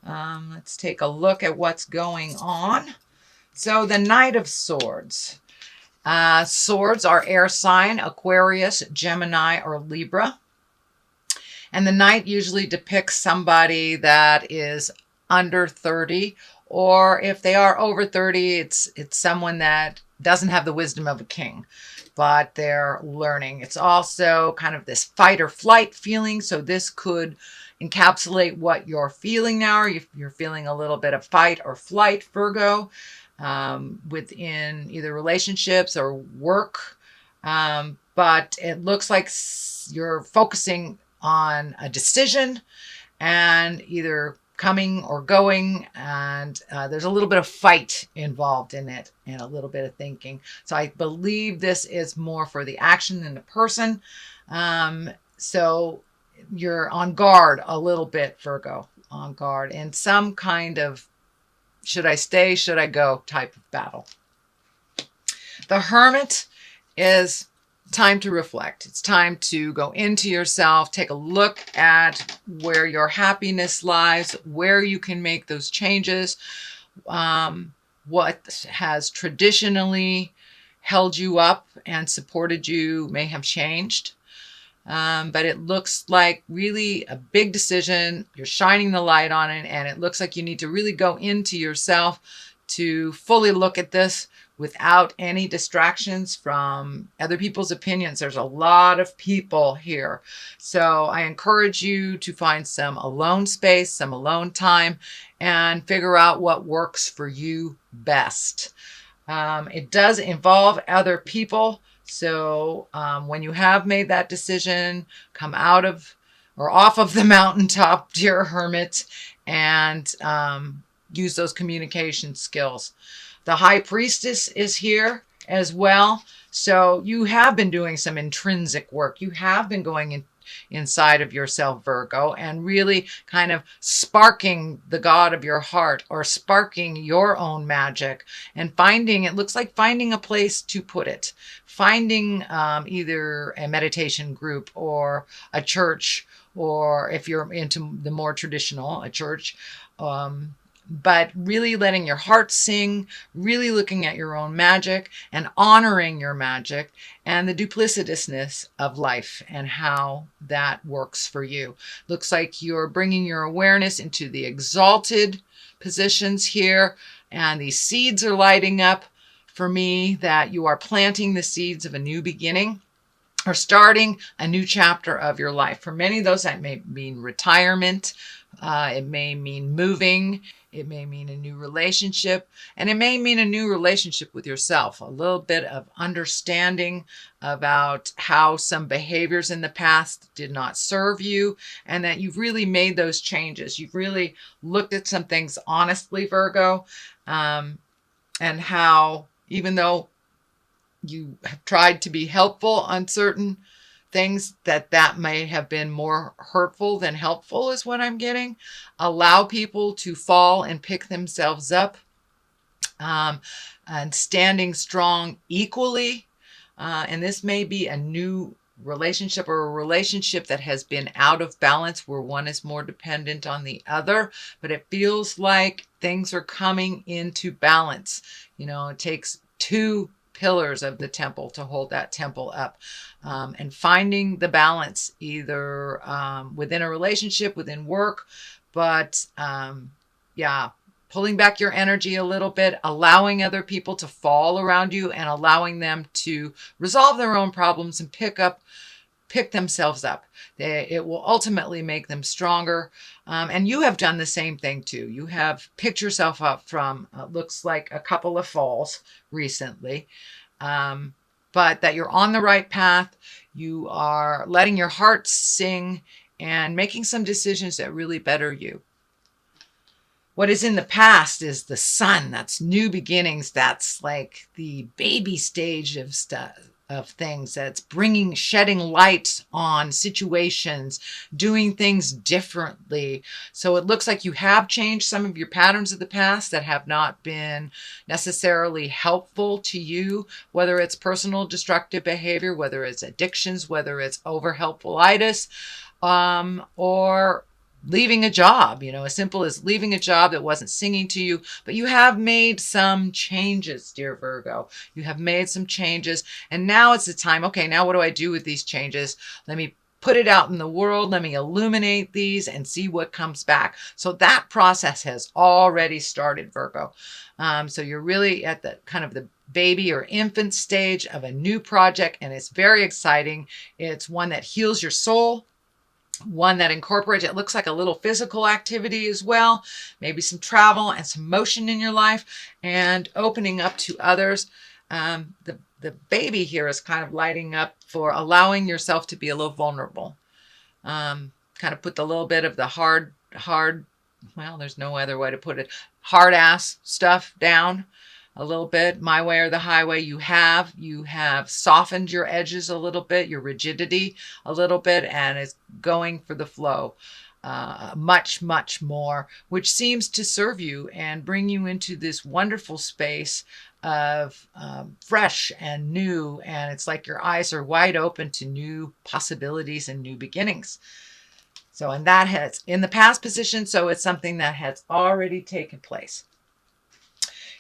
Let's take a look at what's going on. So the Knight of Swords. Swords are air sign, Aquarius, Gemini, or Libra. And the Knight usually depicts somebody that is under 30, or if they are over 30, it's someone that doesn't have the wisdom of a king, but they're learning. It's also kind of this fight or flight feeling. So this could encapsulate what you're feeling now. If you're feeling a little bit of fight or flight, Virgo, within either relationships or work. But it looks like you're focusing on a decision and either coming or going, and there's a little bit of fight involved in it and a little bit of thinking. So I believe this is more for the action than the person. So you're on guard a little bit, Virgo, on guard in some kind of should I stay, should I go type of battle. The Hermit is time to reflect. It's time to go into yourself, take a look at where your happiness lies, where you can make those changes, what has traditionally held you up and supported you may have changed. But it looks like really a big decision. You're shining the light on it, and it looks like you need to really go into yourself to fully look at this without any distractions from other people's opinions. There's a lot of people here. So I encourage you to find some alone space, some alone time, and figure out what works for you best. It does involve other people. So when you have made that decision, come out of or off of the mountaintop, dear Hermit, and use those communication skills. The High Priestess is here as well. So you have been doing some intrinsic work. You have been going inside of yourself, Virgo, and really kind of sparking the God of your heart or sparking your own magic and finding, it looks like finding a place to put it, finding either a meditation group or a church, or if you're into the more traditional, a church, but really letting your heart sing, really looking at your own magic and honoring your magic and the duplicitousness of life and how that works for you. Looks like you're bringing your awareness into the exalted positions here, and these seeds are lighting up for me that you are planting the seeds of a new beginning or starting a new chapter of your life. For many of those, that may mean retirement. It may mean moving. It may mean a new relationship, and it may mean a new relationship with yourself, a little bit of understanding about how some behaviors in the past did not serve you, and that you've really made those changes. You've really looked at some things honestly, Virgo, and how even though you have tried to be helpful on certain things, that may have been more hurtful than helpful is what I'm getting. Allow people to fall and pick themselves up, and standing strong equally. And this may be a new relationship or a relationship that has been out of balance where one is more dependent on the other, but it feels like things are coming into balance. You know, it takes two pillars of the temple to hold that temple up, and finding the balance either within a relationship, within work, but pulling back your energy a little bit, allowing other people to fall around you and allowing them to resolve their own problems and pick themselves up. It will ultimately make them stronger. And you have done the same thing too. You have picked yourself up from, looks like a couple of falls recently, but that you're on the right path. You are letting your heart sing and making some decisions that really better you. What is in the past is the sun. That's new beginnings. That's like the baby stage of stuff, of things. That's shedding light on situations, doing things differently. So it looks like you have changed some of your patterns of the past that have not been necessarily helpful to you, whether it's personal destructive behavior, whether it's addictions, whether it's over helpfulitis, or leaving a job, as simple as leaving a job that wasn't singing to you, but you have made some changes, dear Virgo. You have made some changes, and now it's the time. Okay, now what do I do with these changes? Let me put it out in the world. Let me illuminate these and see what comes back. So that process has already started, Virgo. So you're really at the kind of the baby or infant stage of a new project, and it's very exciting. It's one that heals your soul, one that incorporates, it looks like a little physical activity as well, maybe some travel and some motion in your life, and opening up to others. The baby here is kind of lighting up for allowing yourself to be a little vulnerable. Kind of put the little bit of the hard, well, there's no other way to put it, hard ass stuff down a little bit, my way or the highway. You have softened your edges a little bit, your rigidity a little bit, and it's going for the flow much, much more, which seems to serve you and bring you into this wonderful space of fresh and new. And it's like your eyes are wide open to new possibilities and new beginnings. So, and that has in the past position, so it's something that has already taken place.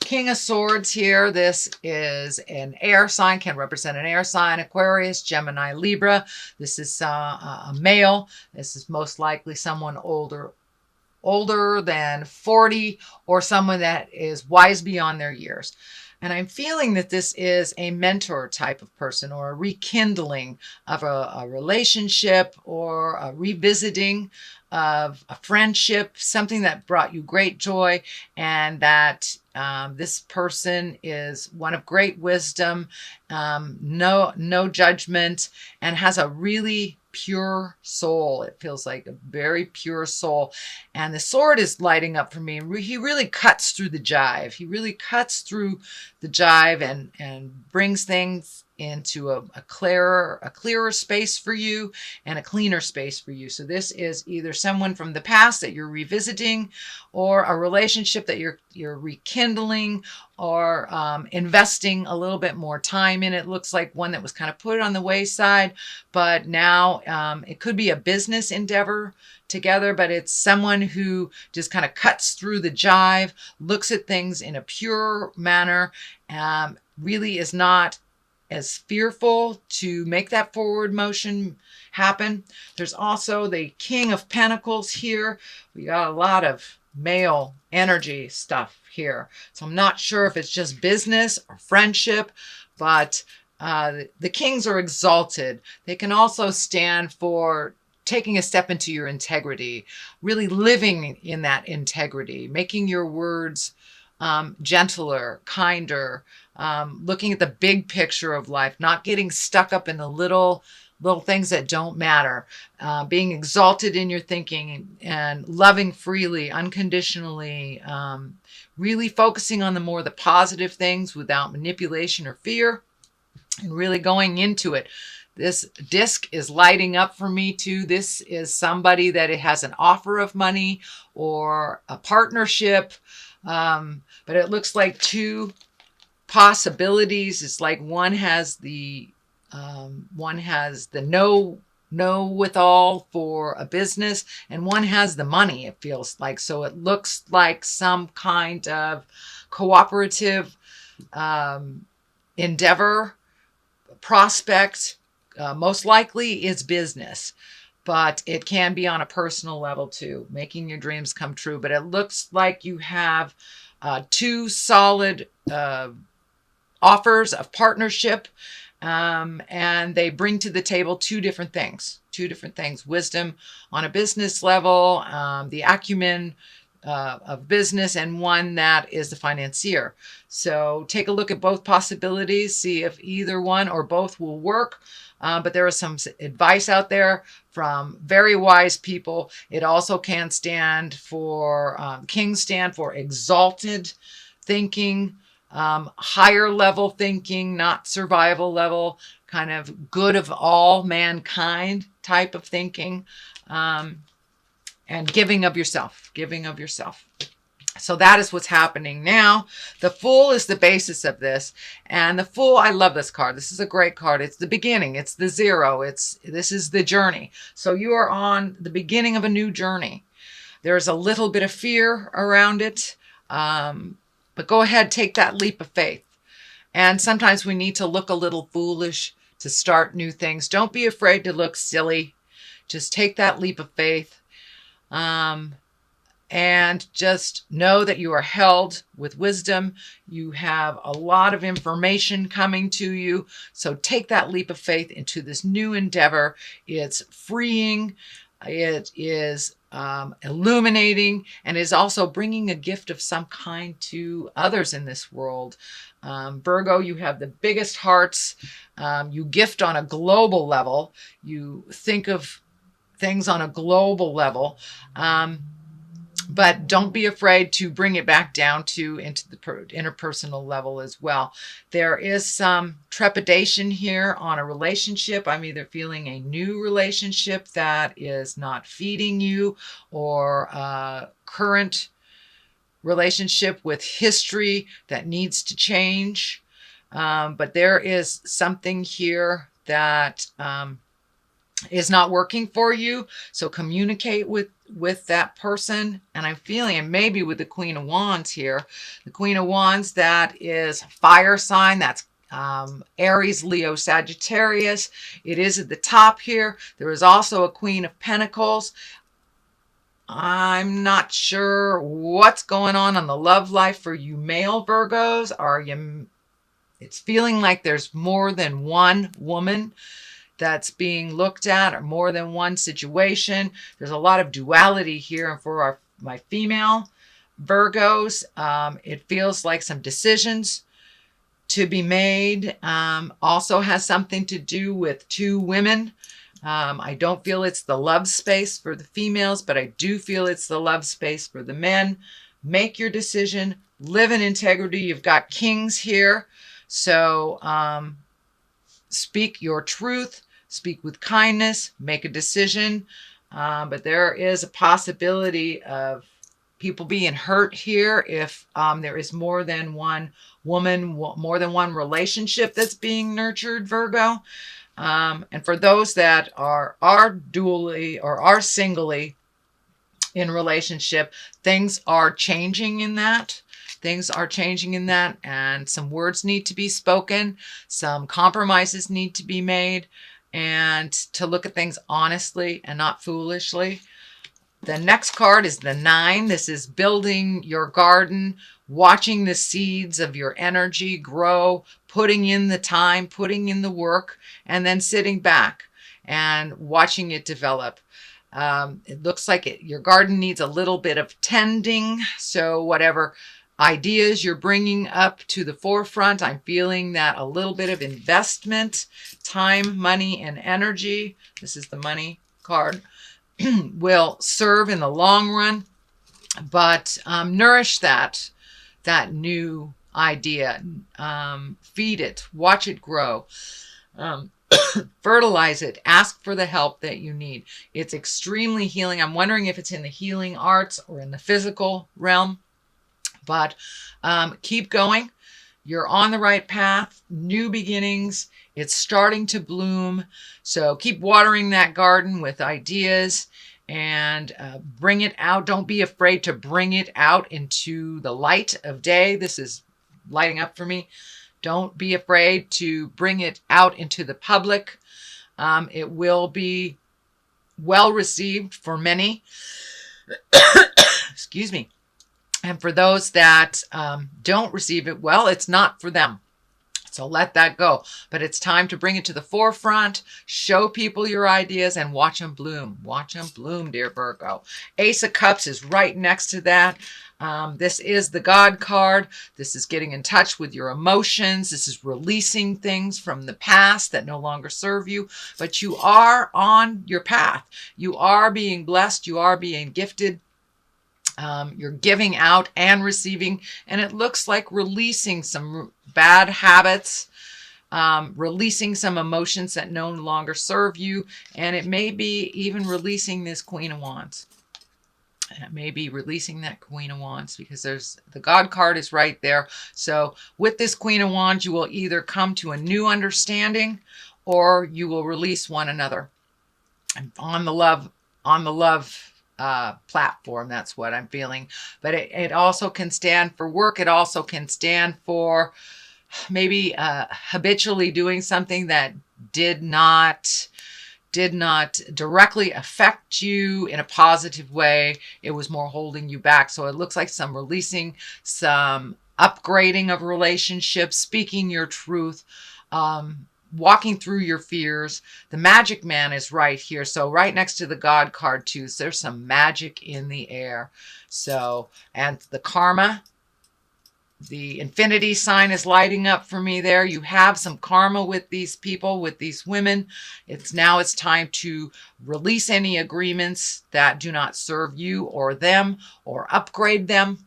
King of Swords here. This is an air sign, can represent an air sign, Aquarius, Gemini, Libra. This is a male. This is most likely someone older than 40, or someone that is wise beyond their years. And I'm feeling that this is a mentor type of person, or a rekindling of a relationship, or a revisiting of a friendship, something that brought you great joy, and that this person is one of great wisdom, no judgment, and has a really pure soul. It feels like a very pure soul. And the sword is lighting up for me. He really cuts through the jive. He really cuts through the jive and brings things into a clearer space for you, and a cleaner space for you. So this is either someone from the past that you're revisiting, or a relationship that you're rekindling, or investing a little bit more time in. It looks like one that was kind of put on the wayside, but now it could be a business endeavor together, but it's someone who just kind of cuts through the jive, looks at things in a pure manner, really is not as fearful to make that forward motion happen. There's also the King of Pentacles here. We got a lot of male energy stuff here. So I'm not sure if it's just business or friendship, but the kings are exalted. They can also stand for taking a step into your integrity, really living in that integrity, making your words gentler, kinder, looking at the big picture of life, not getting stuck up in the little things that don't matter, being exalted in your thinking and loving freely, unconditionally, really focusing on the positive things without manipulation or fear, and really going into it. This disc is lighting up for me too. This is somebody that it has an offer of money or a partnership, but it looks like two possibilities. It's like one has the know with all for a business, and one has the money, it feels like. So it looks like some kind of cooperative endeavor, prospect. Most likely is business, but it can be on a personal level too, making your dreams come true. But it looks like you have two solid offers of partnership, and they bring to the table two different things. Wisdom on a business level, the acumen of business, and one that is the financier. So take a look at both possibilities, see if either one or both will work. But there is some advice out there from very wise people. It also can stand for, kings stand for exalted thinking, higher level thinking, not survival level, kind of good of all mankind type of thinking, and giving of yourself. So that is what's happening now. The Fool is the basis of this. And the Fool, I love this card. This is a great card. It's the beginning. It's the zero. This is the journey. So you are on the beginning of a new journey. There's a little bit of fear around it, but go ahead, take that leap of faith. And sometimes we need to look a little foolish to start new things. Don't be afraid to look silly. Just take that leap of faith. And just know that you are held with wisdom. You have a lot of information coming to you. So take that leap of faith into this new endeavor. It's freeing. It is illuminating, and is also bringing a gift of some kind to others in this world. Virgo, you have the biggest hearts. You gift on a global level. You think of things on a global level. But don't be afraid to bring it back down into the interpersonal level as well. There is some trepidation here on a relationship. I'm either feeling a new relationship that is not feeding you, or a current relationship with history that needs to change. But there is something here that is not working for you. So communicate with that person. And I'm feeling, and maybe with the Queen of Wands here, the Queen of Wands, that is fire sign. That's Aries, Leo, Sagittarius. It is at the top here. There is also a Queen of Pentacles. I'm not sure what's going on in the love life for you male Virgos. It's feeling like there's more than one woman that's being looked at, or more than one situation. There's a lot of duality here. And for my female Virgos, it feels like some decisions to be made. Also has something to do with two women. I don't feel it's the love space for the females, but I do feel it's the love space for the men. Make your decision. Live in integrity. You've got kings here. So speak your truth. Speak with kindness, make a decision. But there is a possibility of people being hurt here if there is more than one woman, more than one relationship that's being nurtured, Virgo. And for those that are dually or are singly in relationship, things are changing in that. Things are changing in that, and some words need to be spoken. Some compromises need to be made, and to look at things honestly and not foolishly. The next card is the 9. This is building your garden, watching the seeds of your energy grow, putting in the time, putting in the work, and then sitting back and watching it develop. It looks like your garden needs a little bit of tending. So whatever ideas you're bringing up to the forefront, I'm feeling that a little bit of investment, time, money, and energy, this is the money card, will serve in the long run. But nourish that new idea. Feed it. Watch it grow. Fertilize it. Ask for the help that you need. It's extremely healing. I'm wondering if it's in the healing arts or in the physical realm. But keep going. You're on the right path. New beginnings. It's starting to bloom. So keep watering that garden with ideas and bring it out. Don't be afraid to bring it out into the light of day. This is lighting up for me. Don't be afraid to bring it out into the public. It will be well received for many. Excuse me. And for those that don't receive it well, it's not for them. So let that go. But it's time to bring it to the forefront, show people your ideas, and watch them bloom. Watch them bloom, dear Virgo. Ace of Cups is right next to that. This is the God card. This is getting in touch with your emotions. This is releasing things from the past that no longer serve you. But you are on your path. You are being blessed. You are being gifted. You're giving out and receiving, and it looks like releasing some bad habits, releasing some emotions that no longer serve you, and it may be even releasing this Queen of Wands. And it may be releasing that Queen of Wands, because the God card is right there. So with this Queen of Wands, you will either come to a new understanding or you will release one another. And on the love platform. That's what I'm feeling. But it also can stand for work. It also can stand for maybe habitually doing something that did not directly affect you in a positive way. It was more holding you back. So it looks like some releasing, some upgrading of relationships, speaking your truth, walking through your fears. The magic man is right here. So right next to the God card too. So there's some magic in the air. So, and the karma, the infinity sign is lighting up for me there. You have some karma with these people, with these women. It's time to release any agreements that do not serve you or them, or upgrade them.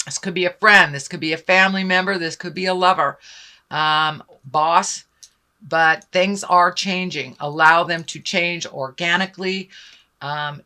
This could be a friend. This could be a family member. This could be a lover, boss. But things are changing. Allow them to change organically.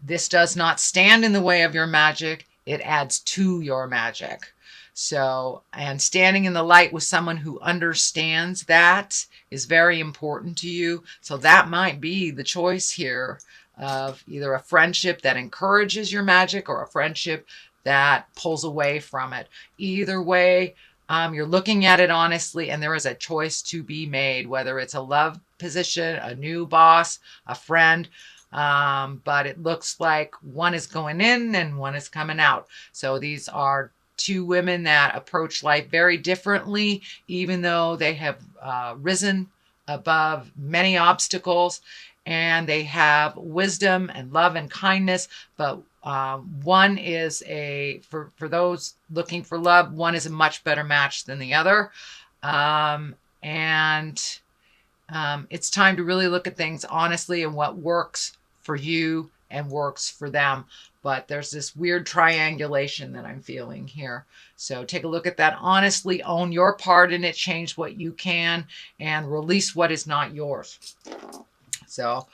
This does not stand in the way of your magic. It adds to your magic. So, and standing in the light with someone who understands that is very important to you. So that might be the choice here of either a friendship that encourages your magic or a friendship that pulls away from it. Either way, you're looking at it honestly, and there is a choice to be made, whether it's a love position, a new boss, a friend. But it looks like one is going in and one is coming out. So these are two women that approach life very differently, even though they have risen above many obstacles, and they have wisdom and love and kindness. But one is for those looking for love, one is a much better match than the other. It's time to really look at things honestly and what works for you and works for them. But there's this weird triangulation that I'm feeling here. So take a look at that. Honestly, own your part in it. Change what you can and release what is not yours. So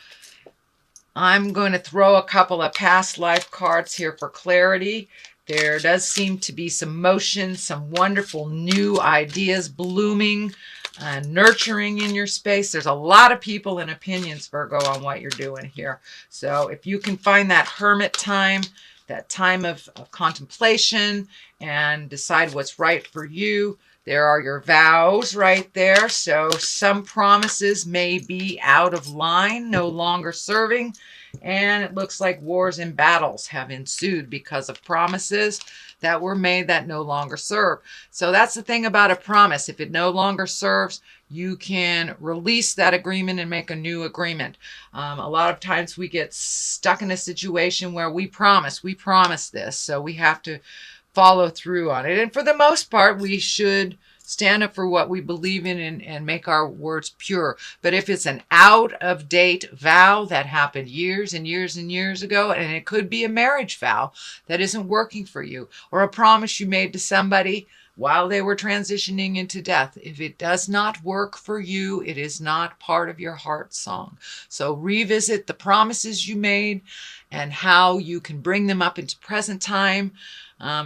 I'm going to throw a couple of past life cards here for clarity. There does seem to be some motion, some wonderful new ideas blooming and nurturing in your space. There's a lot of people and opinions, Virgo, on what you're doing here. So if you can find that hermit time, that time of contemplation, and decide what's right for you, there are your vows right there. So some promises may be out of line, no longer serving. And it looks like wars and battles have ensued because of promises that were made that no longer serve. So that's the thing about a promise. If it no longer serves, you can release that agreement and make a new agreement. A lot of times we get stuck in a situation where we promise this, so we have to follow through on it. And for the most part, we should stand up for what we believe in and make our words pure. But if it's an out-of-date vow that happened years and years and years ago, and it could be a marriage vow that isn't working for you, or a promise you made to somebody while they were transitioning into death, if it does not work for you, it is not part of your heart song. So revisit the promises you made and how you can bring them up into present time.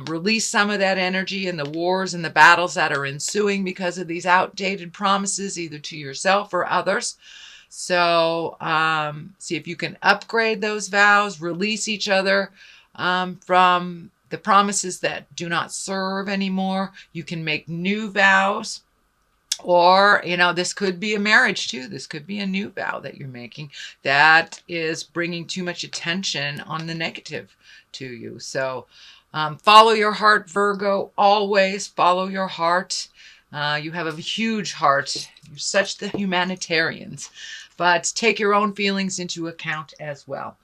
Release some of that energy in the wars and the battles that are ensuing because of these outdated promises, either to yourself or others. So see if you can upgrade those vows, release each other from the promises that do not serve anymore. You can make new vows. Or, this could be a marriage too. This could be a new vow that you're making that is bringing too much attention on the negative to you. So follow your heart, Virgo. Always follow your heart. You have a huge heart. You're such the humanitarians. But take your own feelings into account as well.